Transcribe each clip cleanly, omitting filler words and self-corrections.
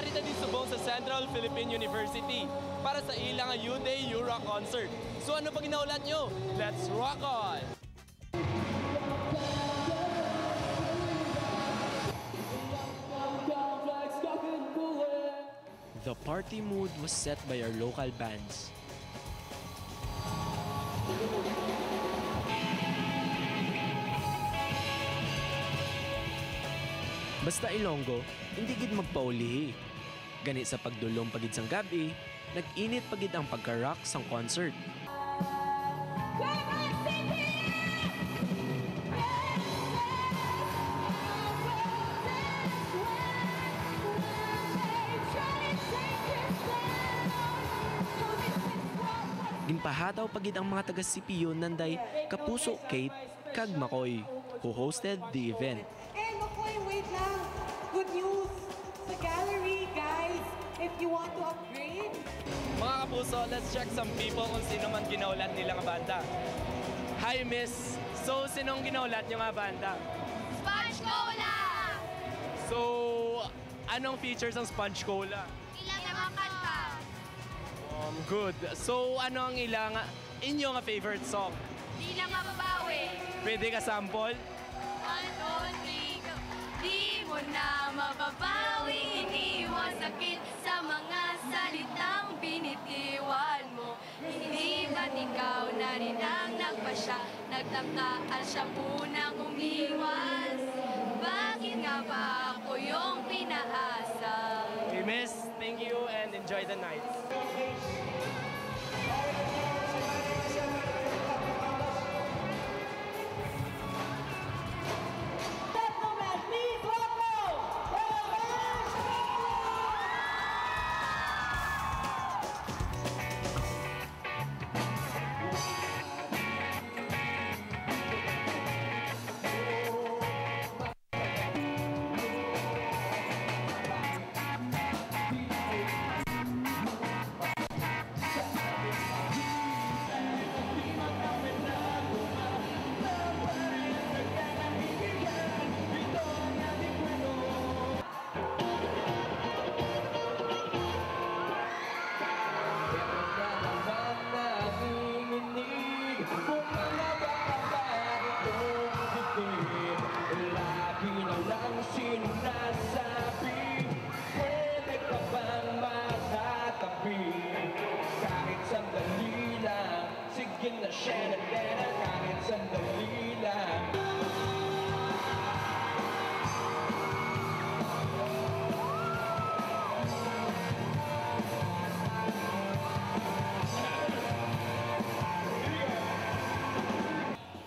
Arita din subong sa Central Philippine University para sa ilang U-Day U-Rock concert. So ano pa ginaulat nyo? Let's rock on! The party mood was set by our local bands. Basta Ilonggo, hindi gid magpauli. Ganit sa pagdulong pagid sang gabi, nag-init pagid ang pagka-rock sang concert. Ginpahataw pagid ang mga taga-CPU nanday Kapuso Kate kag Makoy, who hosted the event. And Makoy, wait lang. Good news sa gallery, guys. If you want to upgrade. Mga kapuso, let's check some people kung sino man ginaulat nila nga banda. Hi, miss. So, sinong ginaulat niyo nga banda? Sponge Cola! So, anong features ng Sponge Cola? Ilang mga kanta. Good. So, ano ang inyo nga favorite song? Di na mababawi. Pwede ka sample? 1, 2, 3, go. Di mo na mababawi. Iniwan sakit sa mga salitang binitiwan mo. Hindi ba't ikaw na rin ang nagpasya? Nagtakaan siya munang umiwas. Bakit nga ba ako yung pinaasa? Okay, miss. Thank you and enjoy the night.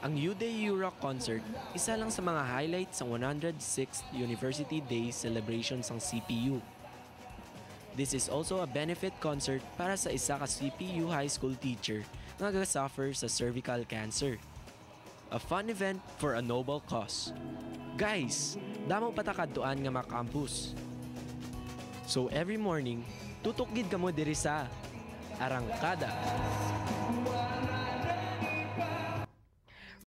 Ang U-Day U-Rock concert, isa lang sa mga highlights ng 106th University Day celebration ng CPU. This is also a benefit concert para sa isa ka CPU high school teacher na nag-suffer sa cervical cancer. A fun event for a noble cause. Guys, damo patakadtuan nga mga campus. So every morning, tutok gid kamo diri sa Arangkada.